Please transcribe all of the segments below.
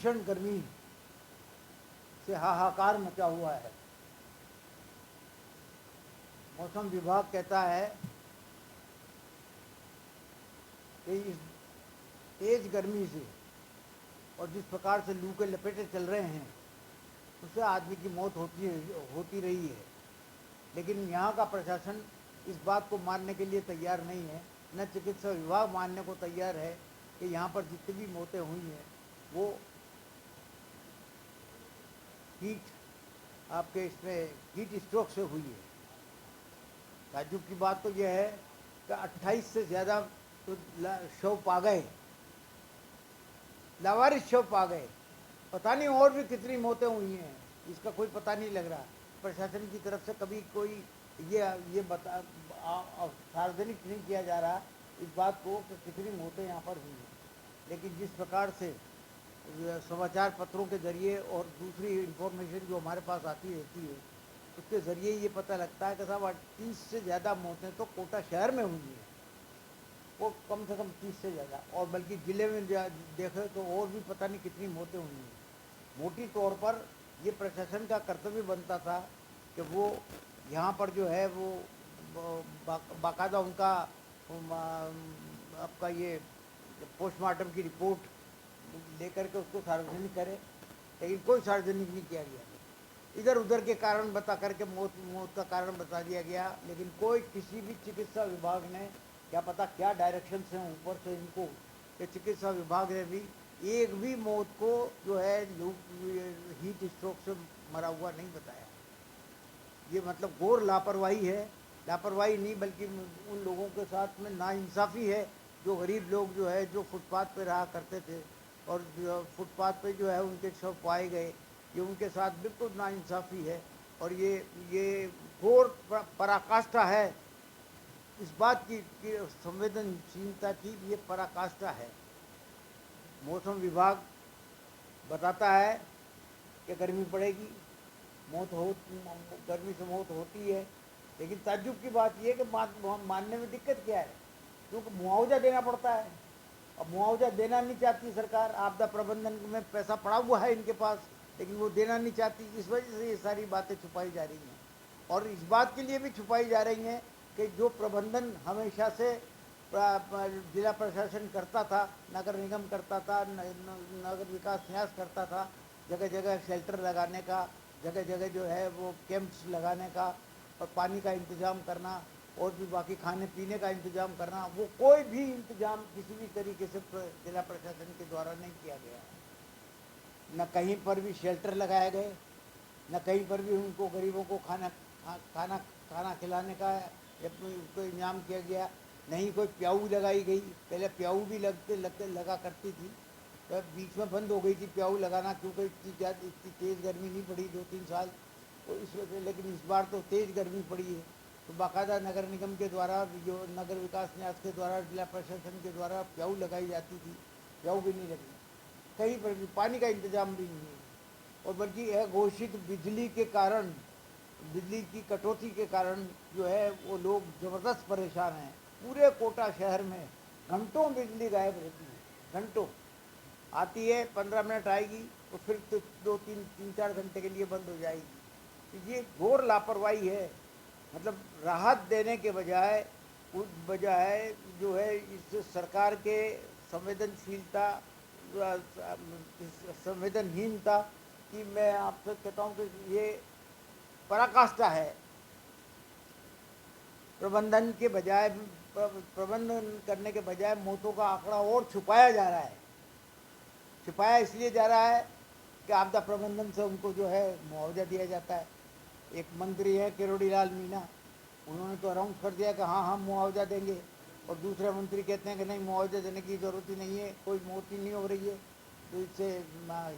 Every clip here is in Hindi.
भीषण गर्मी से हाहाकार मचा हुआ है। मौसम विभाग कहता है कि इस तेज गर्मी से और जिस प्रकार से लू के लपेटे चल रहे हैं उससे आदमी की मौत होती रही है। लेकिन यहाँ का प्रशासन इस बात को मानने के लिए तैयार नहीं है, न चिकित्सा विभाग मानने को तैयार है कि यहाँ पर जितनी भी मौतें हुई हैं वो आपके इसमें हीट स्ट्रोक से हुई है। ताज्जुब की बात तो यह है कि 28 से ज़्यादा तो शव पा गए, लावारिस शव पा गए। पता नहीं और भी कितनी मौतें हुई हैं, इसका कोई पता नहीं लग रहा। प्रशासन की तरफ से कभी कोई ये बता सार्वजनिक नहीं किया जा रहा इस बात को कि कितनी मौतें यहाँ पर हुई हैं। लेकिन जिस प्रकार से समाचार पत्रों के ज़रिए और दूसरी इंफॉर्मेशन जो हमारे पास आती रहती है उसके ज़रिए ये पता लगता है कि साहब 30 से ज़्यादा मौतें तो कोटा शहर में हुई हैं, वो कम से कम 30 से ज़्यादा, और बल्कि ज़िले में देखें तो और भी पता नहीं कितनी मौतें हुई हैं। मोटी तौर पर ये प्रशासन का कर्तव्य बनता था कि वो यहाँ पर जो है वो बाकायदा उनका आपका ये पोस्टमार्टम की रिपोर्ट लेकर के उसको सार्वजनिक करे, लेकिन कोई सार्वजनिक नहीं किया गया। इधर उधर के कारण बता करके मौत का कारण बता दिया गया, लेकिन कोई किसी भी चिकित्सा विभाग ने क्या पता क्या डायरेक्शन से ऊपर से इनको कि चिकित्सा विभाग ने भी एक भी मौत को जो है हीट स्ट्रोक से मरा हुआ नहीं बताया। ये मतलब घोर लापरवाही है। लापरवाही नहीं बल्कि उन लोगों के साथ में नाइंसाफ़ी है जो गरीब लोग जो है जो फुटपाथ पे रहा करते थे और फुटपाथ पे जो है उनके शव पाए गए, ये उनके साथ बिल्कुल नाइंसाफ़ी है। और ये घोर पराकाष्ठा है इस बात की संवेदनशीलता की, ये पराकाष्ठा है। मौसम विभाग बताता है कि गर्मी पड़ेगी, गर्मी से मौत होती है, लेकिन ताज्जुब की बात यह है कि मानने में दिक्कत क्या है, क्योंकि मुआवजा देना पड़ता है। अब मुआवजा देना नहीं चाहती सरकार, आपदा प्रबंधन में पैसा पड़ा हुआ है इनके पास, लेकिन वो देना नहीं चाहती। इस वजह से ये सारी बातें छुपाई जा रही हैं, और इस बात के लिए भी छुपाई जा रही हैं कि जो प्रबंधन हमेशा से जिला प्रशासन करता था, नगर निगम करता था, नगर विकास न्यास करता था, जगह जगह शेल्टर लगाने का, जगह जगह जो है वो कैंप्स लगाने का और पानी का इंतज़ाम करना और भी बाकी खाने पीने का इंतज़ाम करना, वो कोई भी इंतज़ाम किसी भी तरीके से जिला प्रशासन के द्वारा नहीं किया गया। न कहीं पर भी शेल्टर लगाए गए, न कहीं पर भी उनको गरीबों को खाना खिलाने का उसको इंतजाम किया गया। नहीं कोई प्याऊ लगाई गई, पहले प्याऊ भी लगा करती थी, तो बीच में बंद हो गई थी प्याऊ लगाना, क्योंकि इतनी तेज़ गर्मी नहीं पड़ी 2-3 साल, तो इस वजह से। लेकिन इस बार तो तेज़ गर्मी पड़ी है, तो बाकायदा नगर निगम के द्वारा, जो नगर विकास न्यास के द्वारा, जिला प्रशासन के द्वारा प्याऊ लगाई जाती थी, प्याऊ भी नहीं लगी। कहीं पर भी पानी का इंतजाम भी नहीं है, और बल्कि अघोषित बिजली के कारण, बिजली की कटौती के कारण जो है वो लोग ज़बरदस्त परेशान हैं। पूरे कोटा शहर में घंटों बिजली गायब रहती है, घंटों आती है, 15 मिनट आएगी और फिर तो 2-3-4 घंटे के लिए बंद हो जाएगी। तो ये घोर लापरवाही है। मतलब राहत देने के बजाय जो है इस सरकार के संवेदनहीनता की मैं आपसे कहता हूँ कि ये पराकाष्ठा है। प्रबंधन करने के बजाय मौतों का आंकड़ा और छुपाया जा रहा है। छुपाया इसलिए जा रहा है कि आपदा प्रबंधन से उनको जो है मुआवजा दिया जाता है। एक मंत्री है किरोड़ी लाल मीणा, उन्होंने तो अनाउंस कर दिया कि हाँ हम मुआवजा देंगे, और दूसरे मंत्री कहते हैं कि नहीं मुआवजा देने की ज़रूरत ही नहीं है, कोई मौत ही नहीं हो रही है, तो इससे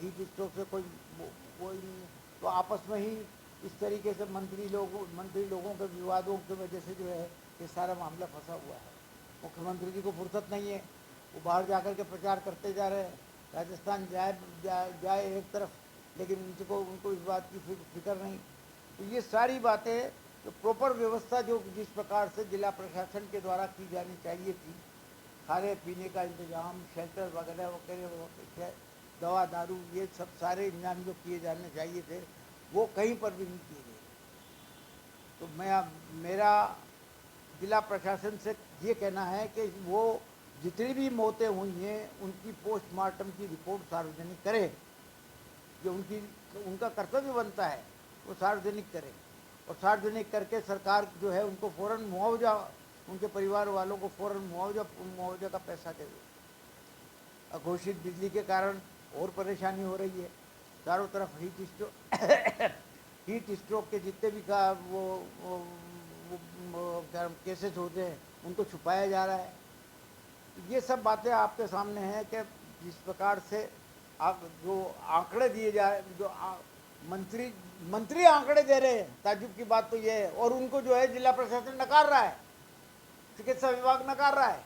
हीट स्ट्रोक से कोई नहीं है। तो आपस में ही इस तरीके से मंत्री लोगों के विवादों की वजह से जो है ये सारा मामला फंसा हुआ है। मुख्यमंत्री जी को फुर्सत नहीं है, वो बाहर जाकर के प्रचार करते जा रहे हैं, राजस्थान जाए एक तरफ, लेकिन उनको इस बात की फिक्र नहीं। तो ये सारी बातें तो प्रॉपर व्यवस्था जो जिस प्रकार से जिला प्रशासन के द्वारा की जानी चाहिए थी, खाने पीने का इंतजाम, शेल्टर वगैरह वगैरह, दवा दारू ये सब सारे इंतजाम जो किए जाने चाहिए थे वो कहीं पर भी नहीं किए गए। तो मेरा जिला प्रशासन से ये कहना है कि वो जितनी भी मौतें हुई हैं उनकी पोस्टमार्टम की रिपोर्ट सार्वजनिक करें, जो उनका कर्तव्य बनता है वो सार्वजनिक करें, और सार्वजनिक करके सरकार जो है उनको फ़ौरन मुआवजा, उनके परिवार वालों को फ़ौरन मुआवजा का पैसा दे। अघोषित बिजली के कारण और परेशानी हो रही है, चारों तरफ हीट स्ट्रोक के जितने भी केसेस होते हैं उनको छुपाया जा रहा है। ये सब बातें आपके सामने हैं कि जिस प्रकार से आप जो आंकड़े दिए जा रहे, जो मंत्री आंकड़े दे रहे हैं, ताज्जुब की बात तो ये है, और उनको जो है जिला प्रशासन नकार रहा है, चिकित्सा विभाग नकार रहा है।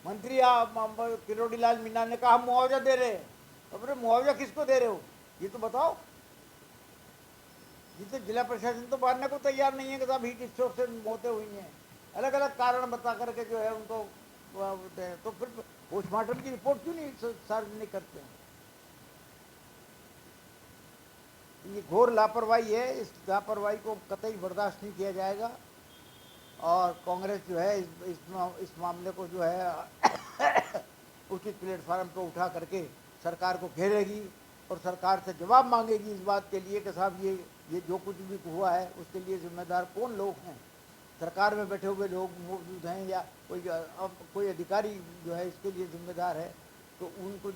मंत्री किरोड़ी लाल मीणा ने कहा हम मुआवजा दे रहे हैं, तो फिर मुआवजा किसको दे रहे हो ये तो बताओ। जिसे जिला प्रशासन तो मानने को तैयार नहीं है कि साहब हीट स्ट्रोक से मौतें हुई हैं, अलग अलग कारण बता करके जो है उनको तो फिर पोस्टमार्टम की रिपोर्ट क्यों नहीं सार्वजनिक करते हैं। ये घोर लापरवाही है, इस लापरवाही को कतई बर्दाश्त नहीं किया जाएगा, और कांग्रेस जो है इस मामले को जो है उचित प्लेटफार्म पर उठा करके सरकार को घेरेगी और सरकार से जवाब मांगेगी इस बात के लिए कि साहब ये जो कुछ भी हुआ है उसके लिए जिम्मेदार कौन लोग हैं। सरकार में बैठे हुए लोग मौजूद हैं या कोई अधिकारी जो है इसके लिए जिम्मेदार है, तो उनको जो